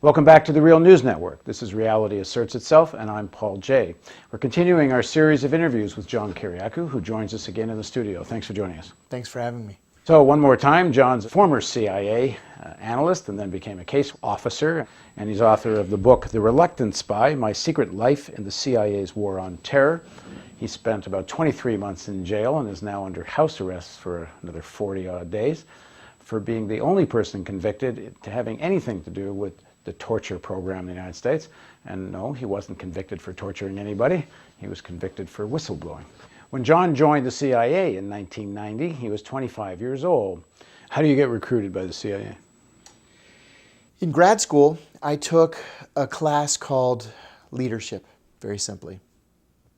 Welcome back to the Real News Network. This is Reality Asserts Itself, and I'm Paul Jay. We're continuing our series of interviews with John Kiriakou, who joins us again in the studio. Thanks for joining us. Thanks for having me. So one more time, John's a former CIA analyst and then became a case officer, and he's author of the book, The Reluctant Spy, My Secret Life in the CIA's War on Terror. He spent about 23 months in jail and is now under house arrest for another 40-odd days for being the only person convicted to having anything to do with the torture program in the United States. And no, he wasn't convicted for torturing anybody. He was convicted for whistleblowing. When John joined the CIA in 1990, he was 25 years old. How do you get recruited by the CIA? In grad school, I took a class called Leadership, very simply.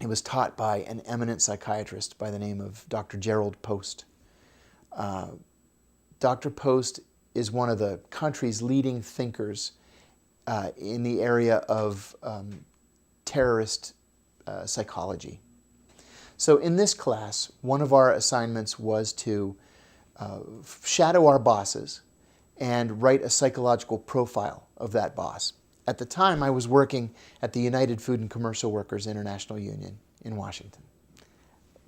It was taught by an eminent psychiatrist by the name of Dr. Gerald Post. Dr. Post is one of the country's leading thinkers in the area of terrorist psychology. So in this class, one of our assignments was to shadow our bosses and write a psychological profile of that boss. At the time, I was working at the United Food and Commercial Workers International Union in Washington.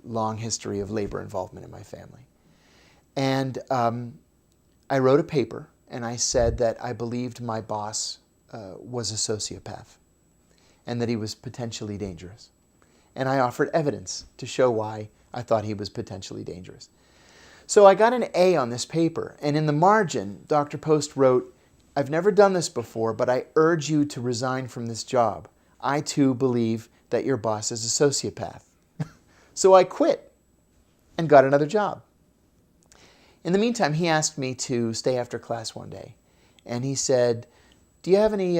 Long history of labor involvement in my family. And I wrote a paper, and I said that I believed my boss was a sociopath and that he was potentially dangerous. And I offered evidence to show why I thought he was potentially dangerous. So I got an A on this paper, and in the margin, Dr. Post wrote, "I've never done this before, but I urge you to resign from this job. I too believe that your boss is a sociopath." So I quit and got another job. In the meantime, he asked me to stay after class one day, and he said, "Do you have any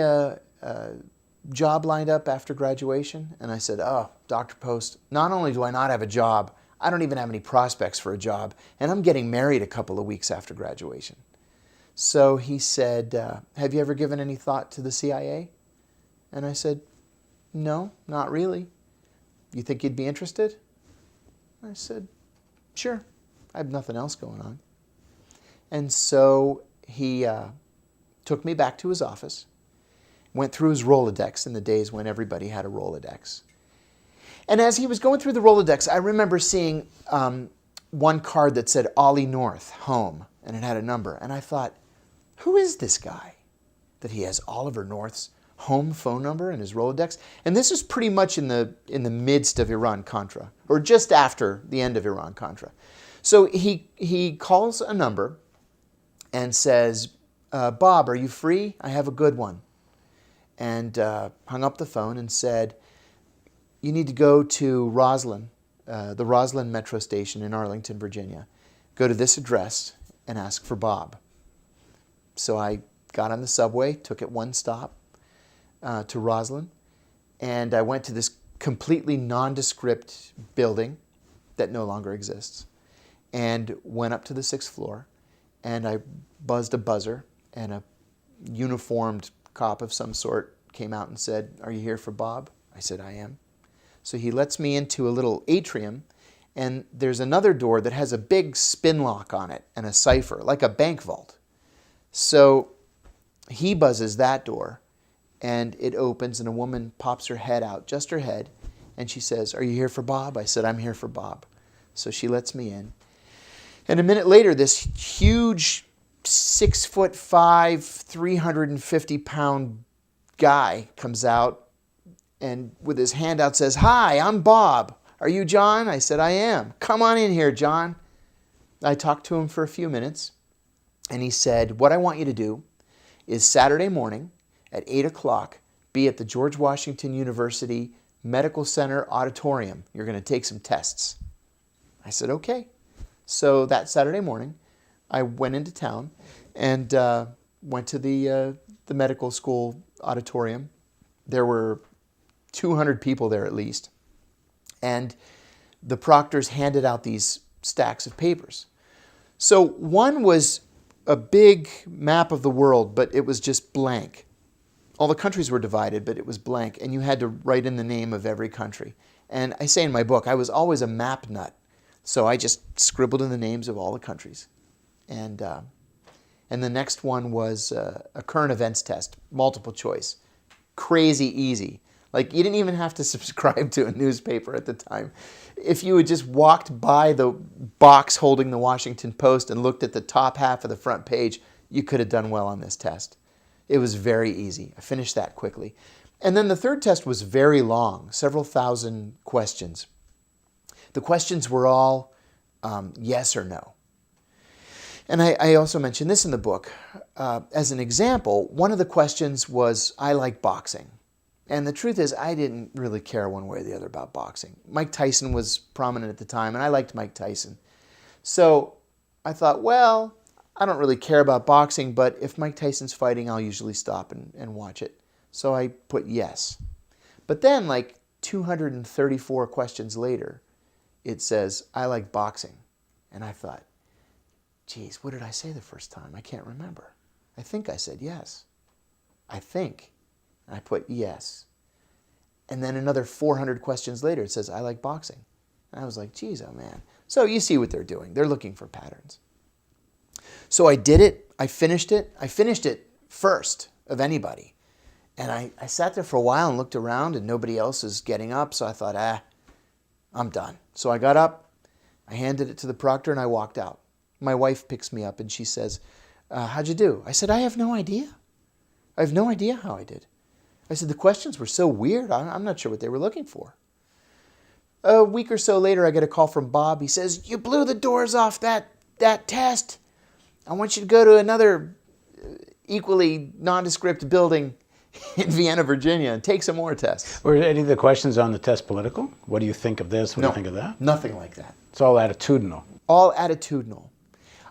job lined up after graduation?" And I said, "Oh, Dr. Post, not only do I not have a job, I don't even have any prospects for a job, and I'm getting married a couple of weeks after graduation." So he said, "Have you ever given any thought to the CIA?" And I said, "No, not really. You think you'd be interested?" I said, "Sure. I have nothing else going on." And so he took me back to his office, went through his Rolodex in the days when everybody had a Rolodex. And as he was going through the Rolodex, I remember seeing one card that said Ollie North, home, and it had a number. And I thought, who is this guy that he has Oliver North's home phone number in his Rolodex? And this is pretty much in the midst of Iran-Contra, or just after the end of Iran-Contra. So he calls a number and says, "Bob, are you free? I have a good one." And hung up the phone and said, "You need to go to Roslyn, the Roslyn metro station in Arlington, Virginia. Go to this address and ask for Bob." So I got on the subway, took it one stop to Roslyn, and I went to this completely nondescript building that no longer exists, and went up to the 6th floor, and I buzzed a buzzer, and a uniformed cop of some sort came out and said, "Are you here for Bob?" I said, "I am." So he lets me into a little atrium, and there's another door that has a big spin lock on it and a cipher, like a bank vault. So he buzzes that door, and it opens, and a woman pops her head out, just her head, and she says, "Are you here for Bob?" I said, "I'm here for Bob." So she lets me in. And a minute later, this huge 6'5", 350-pound guy comes out and with his hand out says, "Hi, I'm Bob. Are you John?" I said, "I am." "Come on in here, John." I talked to him for a few minutes, and he said, "What I want you to do is Saturday morning at 8 o'clock be at the George Washington University Medical Center auditorium. You're going to take some tests." I said, "Okay." So that Saturday morning, I went into town and went to the medical school auditorium. There were 200 people there at least. And the proctors handed out these stacks of papers. So one was a big map of the world, but it was just blank. All the countries were divided, but it was blank, and you had to write in the name of every country. And I say in my book, I was always a map nut. So I just scribbled in the names of all the countries. And And the next one was a current events test, multiple choice. Crazy easy. Like, you didn't even have to subscribe to a newspaper at the time. If you had just walked by the box holding the Washington Post and looked at the top half of the front page, you could have done well on this test. It was very easy. I finished that quickly. And then the third test was very long, several thousand questions. The questions were all yes or no. And I also mentioned this in the book. As an example, one of the questions was, I like boxing. And the truth is, I didn't really care one way or the other about boxing. Mike Tyson was prominent at the time, and I liked Mike Tyson. So I thought, well, I don't really care about boxing, but if Mike Tyson's fighting, I'll usually stop and watch it. So I put yes. But then, like 234 questions later, it says, I like boxing. And I thought, geez, what did I say the first time? I can't remember. I think I said yes. I think. And I put yes. And then another 400 questions later, it says, I like boxing. And I was like, geez, oh man. So you see what they're doing. They're looking for patterns. So I did it. I finished it. I finished it first of anybody. And I sat there for a while and looked around, and nobody else is getting up. So I thought, I'm done. So I got up, I handed it to the proctor, and I walked out. My wife picks me up, and she says, how'd you do? I said, I have no idea. I have no idea how I did. I said, the questions were so weird. I'm not sure what they were looking for. A week or so later, I get a call from Bob. He says, you blew the doors off that test. I want you to go to another equally nondescript building in Vienna, Virginia, and take some more tests. Were any of the questions on the test political? What do you think of this? What do you think of that? Nothing like that. It's all attitudinal. All attitudinal.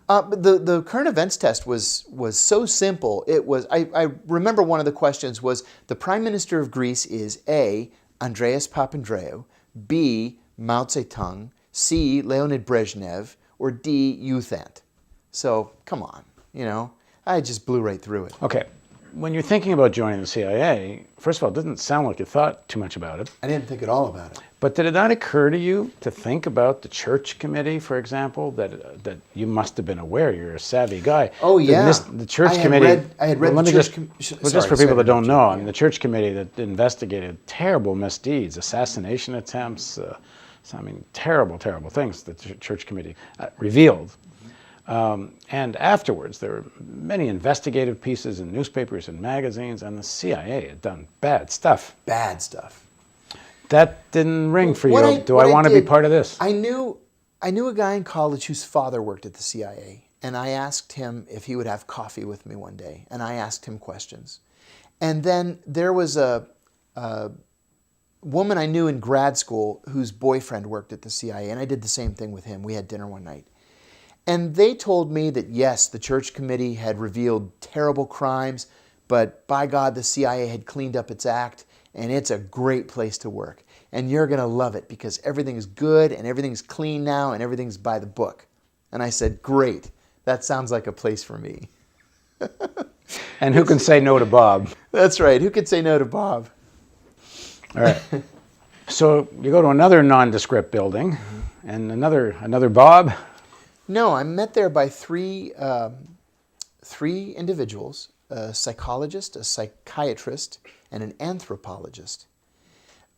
But the current events test was so simple. It was. I remember one of the questions was, the Prime Minister of Greece is A, Andreas Papandreou, B, Mao Zedong, C, Leonid Brezhnev, or D, U Thant. So come on, I just blew right through it. Okay. When you're thinking about joining the CIA, first of all, it doesn't sound like you thought too much about it. I didn't think at all about it. But did it not occur to you to think about the church committee, for example, that you must have been aware? You're a savvy guy. Oh, yeah. The church committee. I had read the church committee. Just for people that don't know, I mean, the church committee that investigated terrible misdeeds, assassination attempts, terrible, terrible things that the church committee revealed. And afterwards, there were many investigative pieces in newspapers and magazines, and the CIA had done bad stuff. Bad stuff. That didn't ring for you. Do I want to be part of this? I knew a guy in college whose father worked at the CIA, and I asked him if he would have coffee with me one day, and I asked him questions. And then there was a woman I knew in grad school whose boyfriend worked at the CIA, and I did the same thing with him. We had dinner one night. And they told me that, yes, the church committee had revealed terrible crimes, but by God, the CIA had cleaned up its act, and it's a great place to work. And you're going to love it because everything's good, and everything's clean now, and everything's by the book. And I said, great, that sounds like a place for me. And who can say no to Bob? That's right, who could say no to Bob? All right. So you go to another nondescript building, and another Bob? No, I'm met there by three individuals, a psychologist, a psychiatrist, and an anthropologist.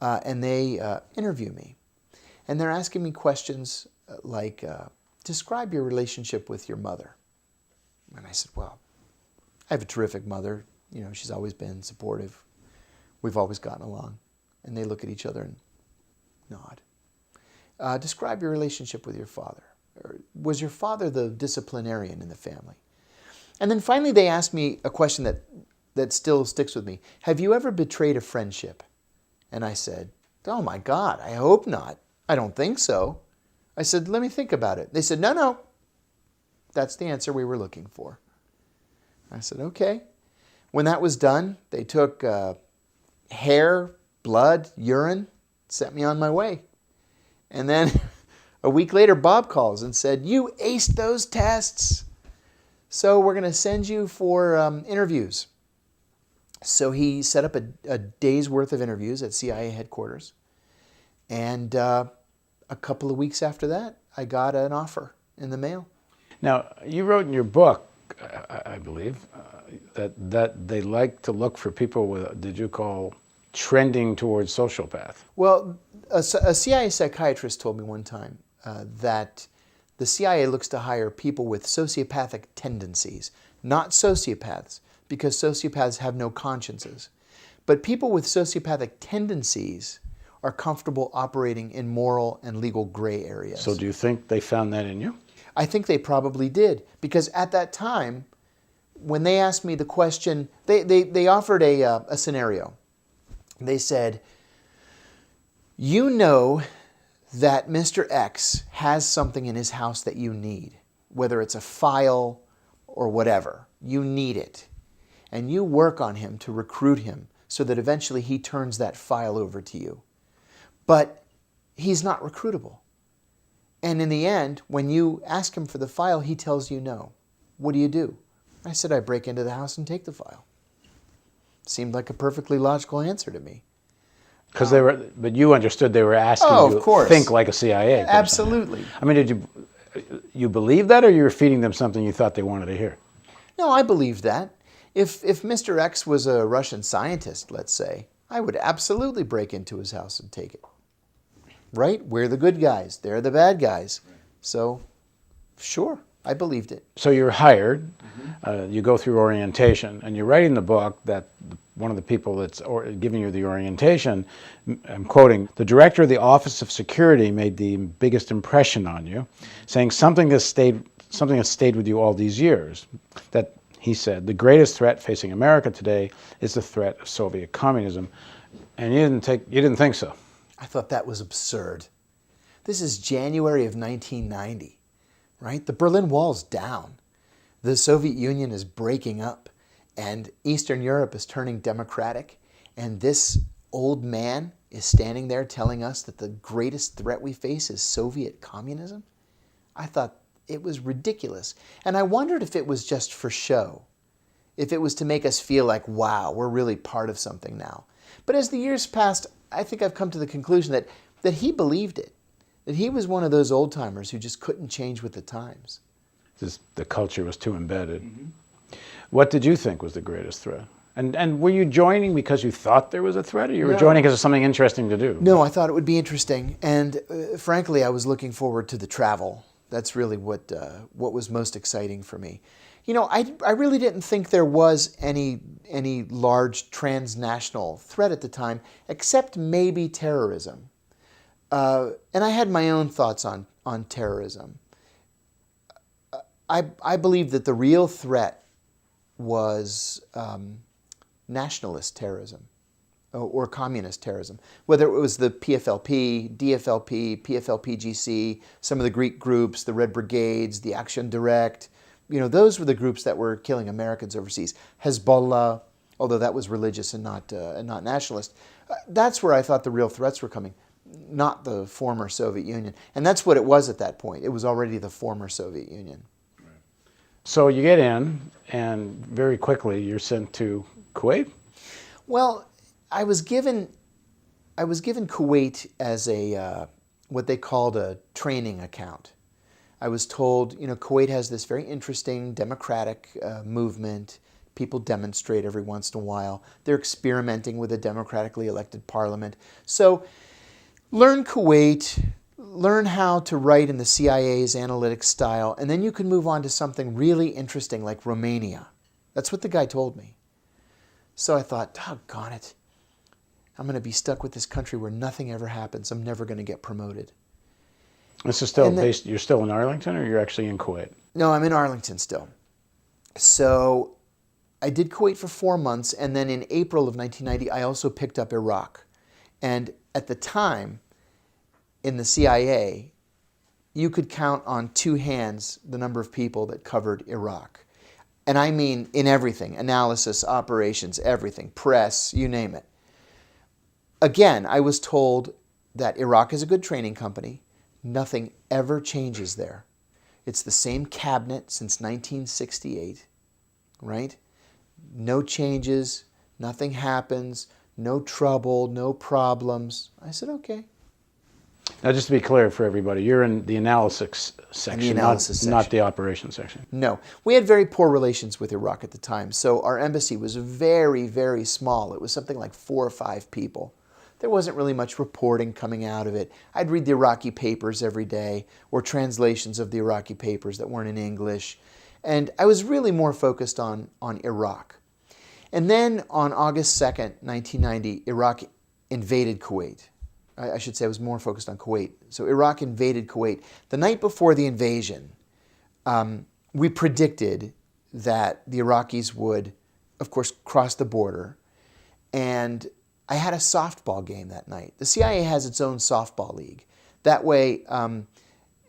And they interview me. And they're asking me questions like, describe your relationship with your mother. And I said, well, I have a terrific mother. She's always been supportive. We've always gotten along. And they look at each other and nod. Describe your relationship with your father. Or was your father the disciplinarian in the family? And then finally they asked me a question that still sticks with me. Have you ever betrayed a friendship? And I said, oh my God, I hope not. I don't think so. I said, let me think about it. They said, no. That's the answer we were looking for. I said, okay. When that was done, they took hair, blood, urine, sent me on my way. And then a week later, Bob calls and said, you aced those tests. So we're going to send you for interviews. So he set up a day's worth of interviews at CIA headquarters. And a couple of weeks after that, I got an offer in the mail. Now, you wrote in your book I believe, that they like to look for people with, did you call, trending towards sociopath? Well, a CIA psychiatrist told me one time that the CIA looks to hire people with sociopathic tendencies, not sociopaths, because sociopaths have no consciences. But people with sociopathic tendencies are comfortable operating in moral and legal gray areas. So do you think they found that in you? I think they probably did, because at that time, when they asked me the question, they offered a scenario. They said, you know that Mr. X has something in his house that you need, whether it's a file or whatever. You need it. And you work on him to recruit him so that eventually he turns that file over to you. But he's not recruitable. And in the end, when you ask him for the file, he tells you no. What do? I said, I break into the house and take the file. Seemed like a perfectly logical answer to me. Because but you understood they were asking Oh, you of course. to think like a CIA person. Absolutely. I mean, did you believe that, or you were feeding them something you thought they wanted to hear? No, I believed that. If Mr. X was a Russian scientist, let's say, I would absolutely break into his house and take it. Right? We're the good guys. They're the bad guys. So, sure, I believed it. So you're hired, you go through orientation, and you're writing the book that one of the people that's giving you the orientation, I'm quoting, the director of the Office of Security made the biggest impression on you, saying something has stayed with you all these years. That, he said, the greatest threat facing America today is the threat of Soviet communism. And you didn't think so. I thought that was absurd. This is January of 1990, right? The Berlin Wall's down. The Soviet Union is breaking up, and Eastern Europe is turning democratic, and this old man is standing there telling us that the greatest threat we face is Soviet communism? I thought it was ridiculous. And I wondered if it was just for show, if it was to make us feel like, wow, we're really part of something now. But as the years passed, I think I've come to the conclusion that he believed it, that he was one of those old-timers who just couldn't change with the times. The culture was too embedded. What did you think was the greatest threat? And were you joining because you thought there was a threat, or you were joining because of something interesting to do? No, I thought it would be interesting. And frankly, I was looking forward to the travel. That's really what was most exciting for me. You know, I really didn't think there was any large transnational threat at the time, except maybe terrorism. And I had my own thoughts on terrorism. I believe that the real threat was nationalist terrorism or communist terrorism, whether it was the PFLP, DFLP, PFLPGC, some of the Greek groups, the Red Brigades, the Action Direct. You know, those were the groups that were killing Americans overseas. Hezbollah, although that was religious and not nationalist. That's where I thought the real threats were coming, not the former Soviet Union. And that's what it was at that point. It was already the former Soviet Union. So you get in, and very quickly you're sent to Kuwait? Well, I was given Kuwait as a what they called a training account. I was told, you know, Kuwait has this very interesting democratic movement. People demonstrate every once in a while. They're experimenting with a democratically elected parliament. So learn Kuwait, learn how to write in the CIA's analytic style, and then you can move on to something really interesting like Romania. That's what the guy told me. So I thought, doggone it. I'm going to be stuck with this country where nothing ever happens. I'm never going to get promoted. This is still based, you're still in Arlington, or you're actually in Kuwait? No, I'm in Arlington still. So I did Kuwait for 4 months, and then in April of 1990, I also picked up Iraq. And at the time, in the CIA, you could count on 2 hands the number of people that covered Iraq. And I mean in everything, analysis, operations, everything, press, you name it. Again, I was told that Iraq is a good training company. Nothing ever changes there. It's the same cabinet since 1968, right? No changes, nothing happens, no trouble, no problems. I said, okay. Now, just to be clear for everybody, you're in the analysis section, analysis not section. the operations section. No, we had very poor relations with Iraq at the time, so our embassy was very, very small. It was something like 4 or 5 people. There wasn't really much reporting coming out of it. I'd read the Iraqi papers every day, or translations of the Iraqi papers that weren't in English, and I was really more focused on Iraq. And then on August 2nd, 1990, Iraq invaded Kuwait. I should say I was more focused on Kuwait. So Iraq invaded Kuwait. The night before the invasion, we predicted that the Iraqis would, of course, cross the border. And I had a softball game that night. The CIA has its own softball league. That way,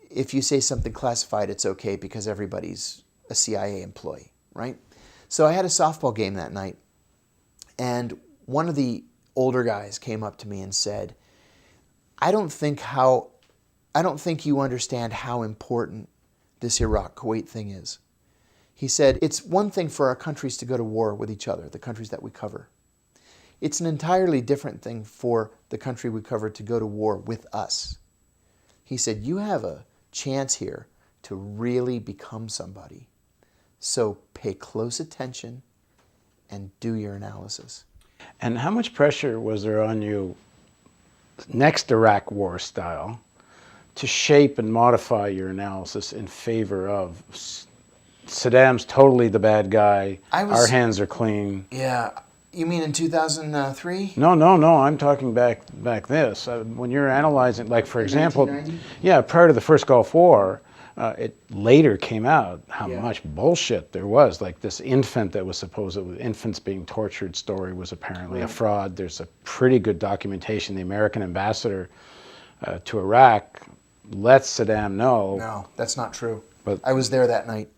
if you say something classified, it's okay because everybody's a CIA employee, right? So I had a softball game that night. And one of the older guys came up to me and said, I don't think you understand how important this Iraq-Kuwait thing is. He said, it's one thing for our countries to go to war with each other, the countries that we cover. It's an entirely different thing for the country we cover to go to war with us. He said, you have a chance here to really become somebody. So pay close attention and do your analysis. And how much pressure was there on you, next Iraq war style, to shape and modify your analysis in favor of Saddam's totally the bad guy, our hands are clean? Yeah. You mean in 2003? No, I'm talking back this. When you're analyzing, like for example, 1990? yeah, prior to the first Gulf War, it later came out how much bullshit there was. Like this infant that was supposedly, infants being tortured story was apparently a fraud. There's a pretty good documentation. The American ambassador to Iraq lets Saddam know. No, that's not true. But I was there that night.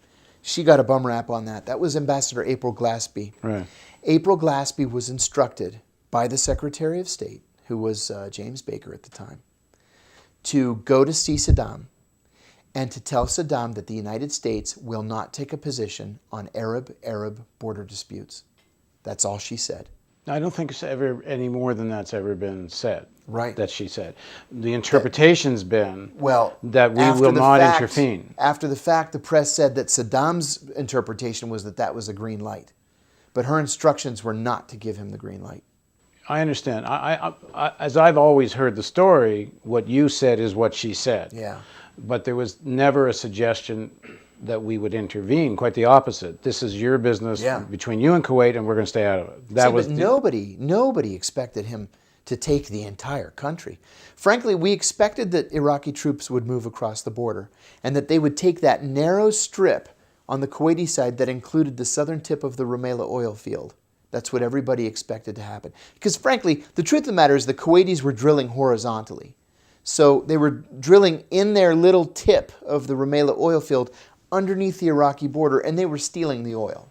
She got a bum rap on that. That was Ambassador April Glaspie. Right. April Glaspie was instructed by the Secretary of State, who was James Baker at the time, to go to see Saddam and to tell Saddam that the United States will not take a position on Arab border disputes. That's all she said. I don't think it's ever any more than that's ever been said. Right. That she said. The interpretation's been that we after will the not fact, intervene. After the fact, the press said that Saddam's interpretation was that that was a green light. But her instructions were not to give him the green light. I understand. As I've always heard the story, what you said is what she said. Yeah. But there was never a suggestion that we would intervene. Quite the opposite. This is your business between you and Kuwait, and we're going to stay out of it. But nobody expected him to take the entire country. Frankly, we expected that Iraqi troops would move across the border and that they would take that narrow strip on the Kuwaiti side that included the southern tip of the Rumaila oil field. That's what everybody expected to happen. Because frankly, the truth of the matter is the Kuwaitis were drilling horizontally. So they were drilling in their little tip of the Rumaila oil field underneath the Iraqi border, and they were stealing the oil.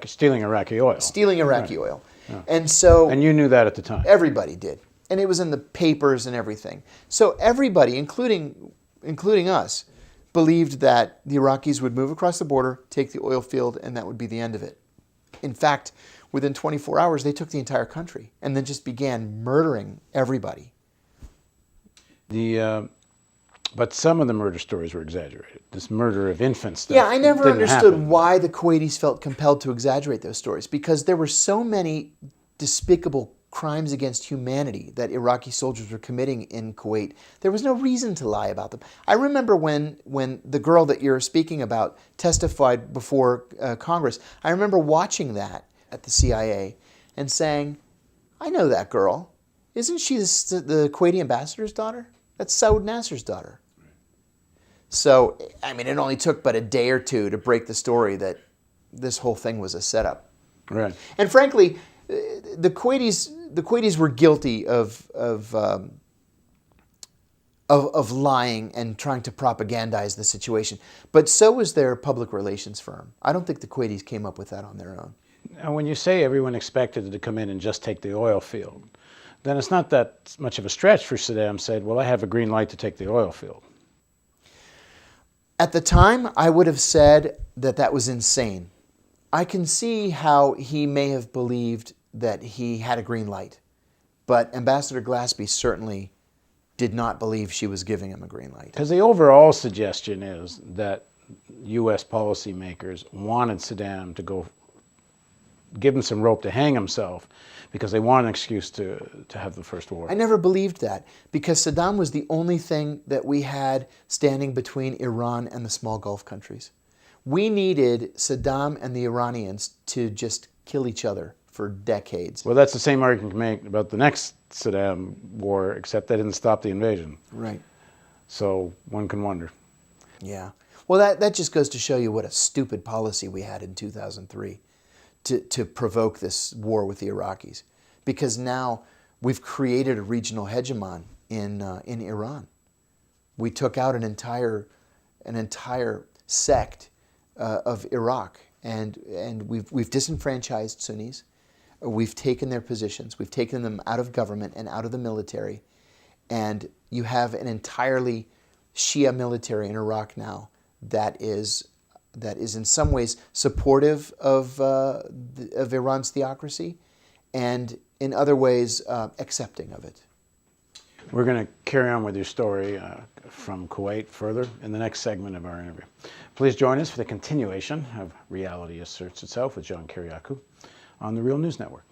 Stealing Iraqi oil. Stealing Iraqi oil. Yeah. And you knew that at the time. Everybody did. And it was in the papers and everything. So everybody, including us, believed that the Iraqis would move across the border, take the oil field, and that would be the end of it. In fact, within 24 hours, they took the entire country and then just began murdering everybody. But some of the murder stories were exaggerated. This murder of infants stuff. Yeah, I never understood happen. why the Kuwaitis felt compelled to exaggerate those stories, because there were so many despicable crimes against humanity that Iraqi soldiers were committing in Kuwait. There was no reason to lie about them. I remember when the girl that you're speaking about testified before Congress, I remember watching that at the CIA and saying, I know that girl. Isn't she the Kuwaiti ambassador's daughter? That's Saud Nasser's daughter. So, I mean, it only took but a day or two to break the story that this whole thing was a setup. Right. And frankly, the Kuwaitis were guilty of lying and trying to propagandize the situation. But so was their public relations firm. I don't think the Kuwaitis came up with that on their own. And when you say everyone expected it to come in and just take the oil field, then it's not that much of a stretch for Saddam said, well, I have a green light to take the oil field. At the time, I would have said that that was insane. I can see how he may have believed that he had a green light, but Ambassador Glaspie certainly did not believe she was giving him a green light. Because the overall suggestion is that U.S. policymakers wanted Saddam to go, give him some rope to hang himself, because they want an excuse to have the first war. I never believed that, because Saddam was the only thing that we had standing between Iran and the small Gulf countries. We needed Saddam and the Iranians to just kill each other for decades. Well, that's the same argument you make about the next Saddam war, except they didn't stop the invasion. Right. So one can wonder. Yeah. Well, that just goes to show you what a stupid policy we had in 2003 to provoke this war with the Iraqis. Because now we've created a regional hegemon in Iran. We took out an entire sect of Iraq, and we've disenfranchised Sunnis. We've taken their positions. We've taken them out of government and out of the military. And you have an entirely Shia military in Iraq now that is in some ways supportive of Iran's theocracy, and in other ways accepting of it. We're going to carry on with your story from Kuwait further in the next segment of our interview. Please join us for the continuation of Reality Asserts Itself with John Kiriakou on the Real News Network.